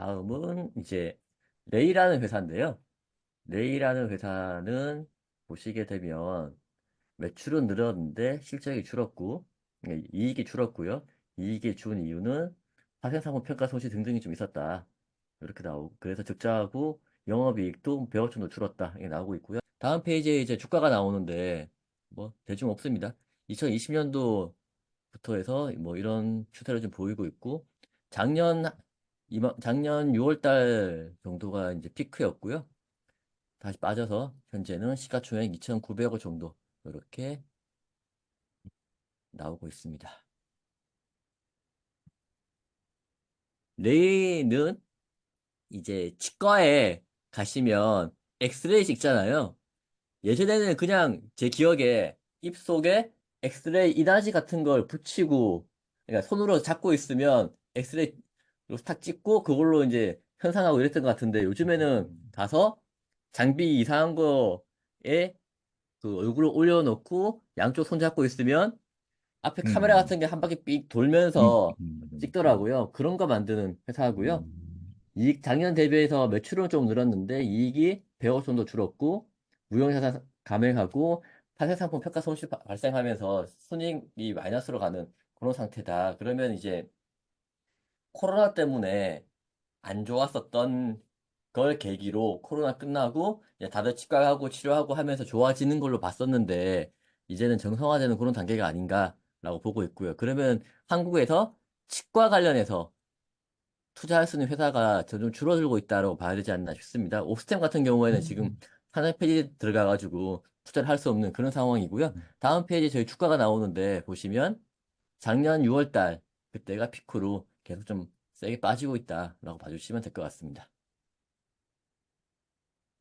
다음은 이제 레이라는 회사인데요. 레이라는 회사는 보시게 되면 매출은 늘었는데 실적이 줄었고 이익이 줄었고요. 이익이 준 이유는 파생상품 평가 손실 등등이 좀 있었다. 이렇게 나오고 그래서 적자하고 영업이익도 배어 정도 줄었다. 이게 나오고 있고요. 다음 페이지에 이제 주가가 나오는데 뭐 대충 없습니다. 2020년도부터 해서 뭐 이런 추세를 좀 보이고 있고 작년 작년 6월 달 정도가 이제 피크였고요. 다시 빠져서 현재는 시가총액 2,900억 정도 이렇게 나오고 있습니다. 레이는 이제 치과에 가시면 엑스레이 찍잖아요. 예전에는 그냥 제 기억에 입속에 엑스레이 이다지 같은 걸 붙이고, 그러니까 손으로 잡고 있으면 엑스레이로 탁 찍고 그걸로 이제 현상하고 이랬던 것 같은데 요즘에는 가서 장비 이상한 거에 그 얼굴을 올려놓고 양쪽 손 잡고 있으면 앞에 카메라 음, 같은 게 한 바퀴 삑 음, 돌면서 음, 찍더라고요. 그런 거 만드는 회사고요. 음, 이익 작년 대비해서 매출은 좀 늘었는데 이익이 100억 정도 줄었고 무형자산 감액하고 파생상품 평가 손실 발생하면서 손익이 마이너스로 가는 그런 상태다. 그러면 이제 코로나 때문에 안 좋았었던 걸 계기로 코로나 끝나고 이제 다들 치과 가고 치료하고 하면서 좋아지는 걸로 봤었는데 이제는 정상화되는 그런 단계가 아닌가라고 보고 있고요. 그러면 한국에서 치과 관련해서 투자할 수 있는 회사가 점점 줄어들고 있다고 봐야 되지 않나 싶습니다. 오스템 같은 경우에는 지금 산업 폐지 들어가가지고 투자를 할 수 없는 그런 상황이고요. 다음 페이지 저희 주가가 나오는데 보시면 작년 6월 달 그때가 피크로 계속 좀 세게 빠지고 있다라고 봐주시면 될 것 같습니다.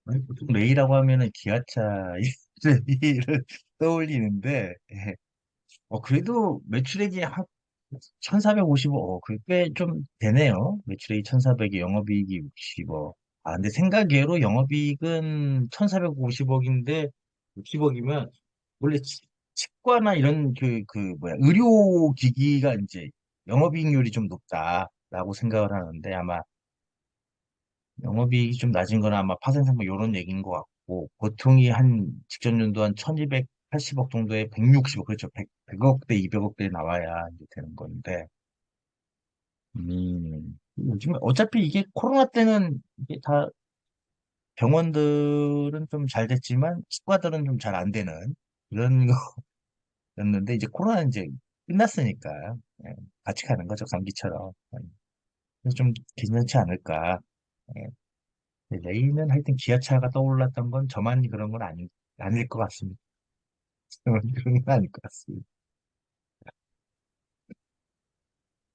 아니, 보통 레이라고 하면은 기아차 레이를 떠올리는데, 예. 그래도 매출액이 한 1450억, 그게 좀 되네요. 매출액이 1400이 영업이익이 60억. 아, 근데 생각외로 영업이익은 1450억인데, 60억이면, 원래 치과나 이런 의료기기가 이제 영업이익률이 좀 높다라고 생각을 하는데, 아마 영업이익이 좀 낮은 건 아마 파생상품 이런 얘기인 것 같고, 보통이 한 직전 연도 한 1280억 정도에 160억, 그렇죠. 100억대, 200억대 나와야 이제 되는 건데, 요즘 어차피 이게 코로나 때는 이게 다 병원들은 좀 잘 됐지만, 치과들은 좀 잘 안 되는 이런 거였는데, 이제 코로나 이제 끝났으니까, 예, 같이 가는 거죠. 감기처럼. 그래서 좀 괜찮지 않을까. 예. 레이는 하여튼 기아차가 떠올랐던 건 저만 그런 건 아닐 것 같습니다. 저만 그런 건 아닐 것 같습니다.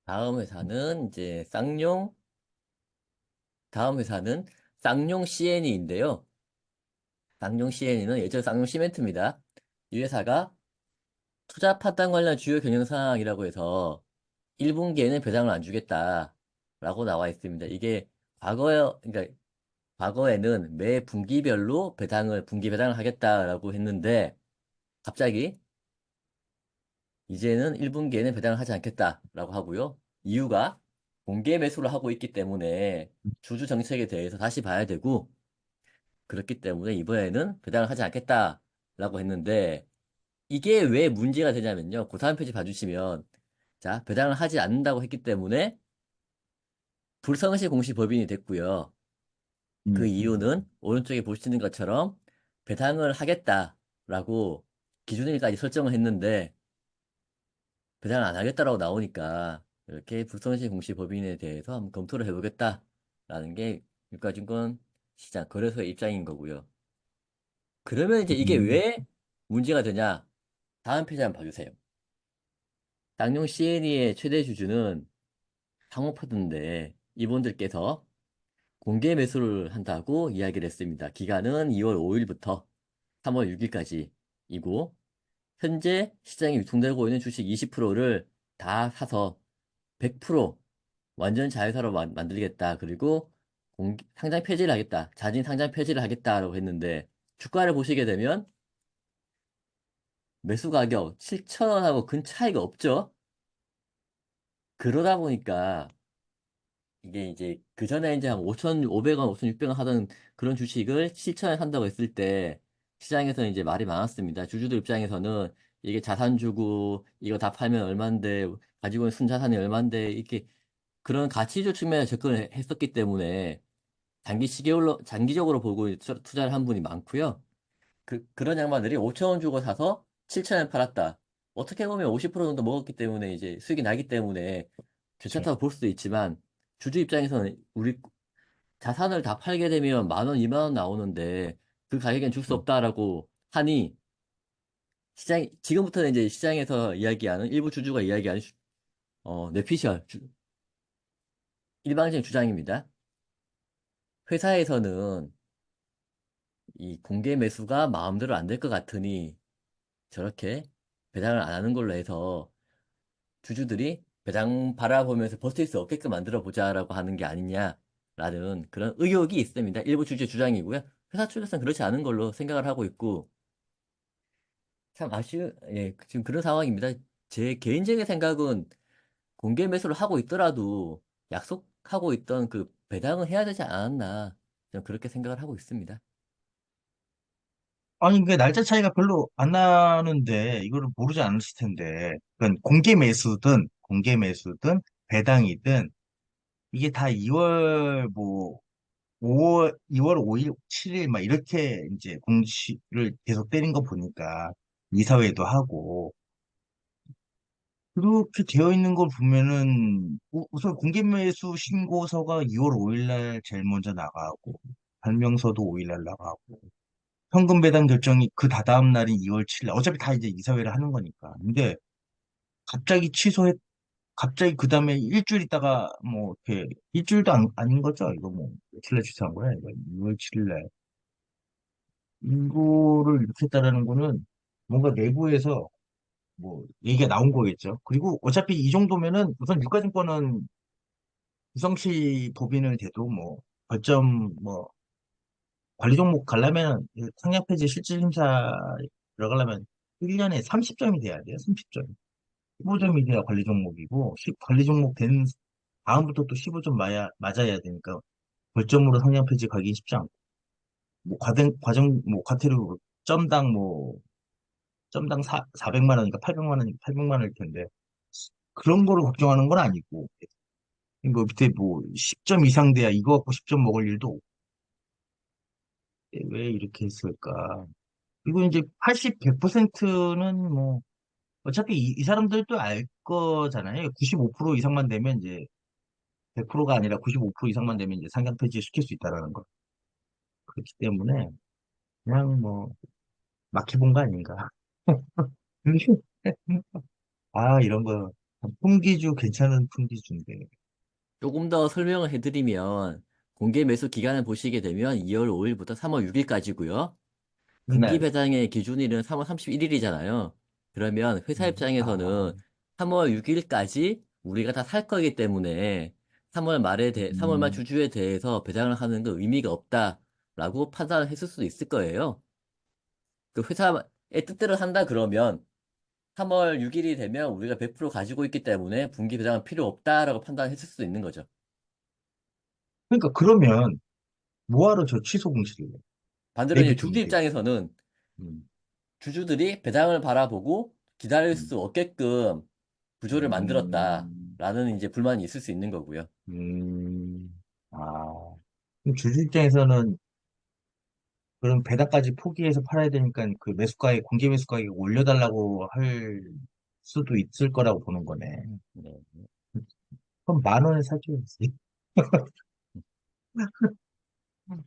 다음 회사는 이제 다음 회사는 쌍용 CNE인데요. 쌍용 CNE는 예전 쌍용 시멘트입니다. 이 회사가 투자 파탄 관련 주요 경영사항이라고 해서 1분기에는 배당을 안 주겠다라고 나와 있습니다. 이게 그러니까 과거에는 매 분기별로 분기 배당을 하겠다라고 했는데 갑자기 이제는 1분기에는 배당을 하지 않겠다라고 하고요. 이유가 공개 매수를 하고 있기 때문에 주주 정책에 대해서 다시 봐야 되고 그렇기 때문에 이번에는 배당을 하지 않겠다라고 했는데 이게 왜 문제가 되냐면요. 그 다음 페이지 봐주시면 자, 배당을 하지 않는다고 했기 때문에 불성시 공시 법인이 됐고요. 그 음, 이유는 오른쪽에 보시는 것처럼 배당을 하겠다라고 기준일까지 설정을 했는데 배당을 안 하겠다라고 나오니까 이렇게 불성시 공시 법인에 대해서 한번 검토를 해보겠다라는 게 유가증권 시장 거래소의 입장인 거고요. 그러면 이제 이게 음, 왜 문제가 되냐? 다음 페이지 한번 봐주세요. 쌍용 CNE의 최대 주주는 상호포드인데 이분들께서 공개 매수를 한다고 이야기를 했습니다. 기간은 2월 5일부터 3월 6일까지이고 현재 시장에 유통되고 있는 주식 20%를 다 사서 100% 완전 자회사로 만들겠다. 그리고 상장 폐지를 하겠다. 자진 상장 폐지를 하겠다라고 했는데 주가를 보시게 되면 매수 가격 7,000원하고 근 차이가 없죠. 그러다 보니까 이게 이제 그 전에 이제 한 5,500원, 5,600원 하던 그런 주식을 7,000원에 산다고 했을 때 시장에서는 이제 말이 많았습니다. 주주들 입장에서는 이게 자산 주고 이거 다 팔면 얼만데 가지고 있는 순자산이 얼만데 이렇게 그런 가치주 측면에 접근을 했었기 때문에 장기적으로 보고 투자를 한 분이 많고요. 그런 양반들이 5,000원 주고 사서 7,000원 팔았다. 어떻게 보면 50% 정도 먹었기 때문에 이제 수익이 나기 때문에 그렇죠. 괜찮다고 볼 수도 있지만 주주 입장에서는 우리 자산을 다 팔게 되면 만 원, 2만 원 나오는데 그 가격엔 줄 수 음. 없다라고 하니 지금부터는 이제 시장에서 이야기하는 일부 주주가 이야기하는 뇌피셜, 일방적인 주장입니다. 회사에서는 이 공개 매수가 마음대로 안 될 것 같으니 저렇게 배당을 안 하는 걸로 해서 주주들이 배당 바라보면서 버틸 수 없게끔 만들어 보자라고 하는 게 아니냐라는 그런 의혹이 있습니다. 일부 주주의 주장이고요. 회사 측에서는 그렇지 않은 걸로 생각을 하고 있고 참 예, 지금 그런 상황입니다. 제 개인적인 생각은 공개 매수를 하고 있더라도 약속하고 있던 그 배당을 해야 되지 않았나 저는 그렇게 생각을 하고 있습니다. 아니, 그 날짜 차이가 별로 안 나는데, 이거를 모르지 않았을 텐데, 그건 공개 매수든, 배당이든, 이게 다 2월, 뭐, 2월 5일, 7일, 막 이렇게 이제 공시를 계속 때린 거 보니까, 이사회도 하고, 그렇게 되어 있는 걸 보면은, 우선 공개 매수 신고서가 2월 5일 날 제일 먼저 나가고, 발명서도 5일 날 나가고, 현금 배당 결정이 그 다다음 날인 2월 7일 날, 어차피 다 이제 이사회를 하는 거니까. 근데 갑자기 갑자기 그 다음에 일주일 있다가 뭐 이렇게 일주일도 아닌 거죠. 이거 뭐 며칠 날 취소한 거야. 이거 2월 7일 날 이거를 이렇게 했다라는 거는 뭔가 내부에서 뭐 얘기가 나온 거겠죠. 그리고 어차피 이 정도면은 우선 유가증권은 구성시 법인을 대도 뭐 벌점 뭐 관리 종목 가려면 상장 폐지 실질 심사 들어가려면 1년에 30점이 돼야 돼요. 30점. 15점이 돼야 관리 종목이고 관리 종목 된 다음부터 또 15점 맞아야 되니까 벌점으로 상장 폐지 가기 쉽지 않고 뭐 과정 뭐 과태료 점당 뭐 점당 400만 원이니까 800만 원이니까 800만 원일 텐데 그런 거를 걱정하는 건 아니고 뭐 밑에 뭐 10점 이상 돼야 이거 갖고 10점 먹을 일도 없고 왜 이렇게 했을까? 그리고 이제 80, 100%는 뭐 어차피 이 사람들도 알 거잖아요. 95% 이상만 되면 이제 100%가 아니라 95% 이상만 되면 이제 상장 폐지 시킬 수 있다라는 거. 그렇기 때문에 그냥 뭐 막혀본 거 아닌가. 아, 이런 거 풍기주 괜찮은 풍기주인데. 조금 더 설명을 해드리면 공개 매수 기간을 보시게 되면 2월 5일부터 3월 6일까지고요. 분기 네. 배당의 기준일은 3월 31일이잖아요. 그러면 회사 아, 입장에서는 3월 6일까지 우리가 다 살 거기 때문에 3월 말 음, 주주에 대해서 배당을 하는 건 의미가 없다라고 판단을 했을 수도 있을 거예요. 그 회사의 뜻대로 한다 그러면 3월 6일이 되면 우리가 100% 가지고 있기 때문에 분기 배당은 필요 없다라고 판단했을 수도 있는 거죠. 그러니까 그러면 뭐하러 저 취소 공시를 해? 반대로 이제 주주 내비두면 되지. 입장에서는 음, 주주들이 배당을 바라보고 기다릴 음, 수 없게끔 구조를 음, 만들었다라는 이제 불만이 있을 수 있는 거고요. 아. 그럼 주주 입장에서는 그럼 배당까지 포기해서 팔아야 되니까 그 공개 매수 가격 올려달라고 할 수도 있을 거라고 보는 거네. 네. 그럼 만 원에 사줘야지.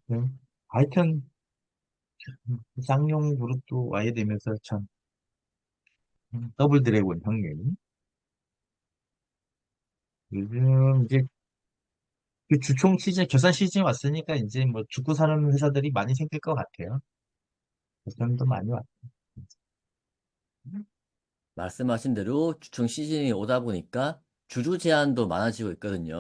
네. 하여튼, 쌍용 그룹도 와야 되면서 참, 더블 드래곤 형님. 요즘 이제 그 주총 시즌, 결산 시즌이 왔으니까 이제 뭐 죽고 사는 회사들이 많이 생길 것 같아요. 결산도 많이 왔. 말씀하신 대로 주총 시즌이 오다 보니까 주주 제한도 많아지고 있거든요.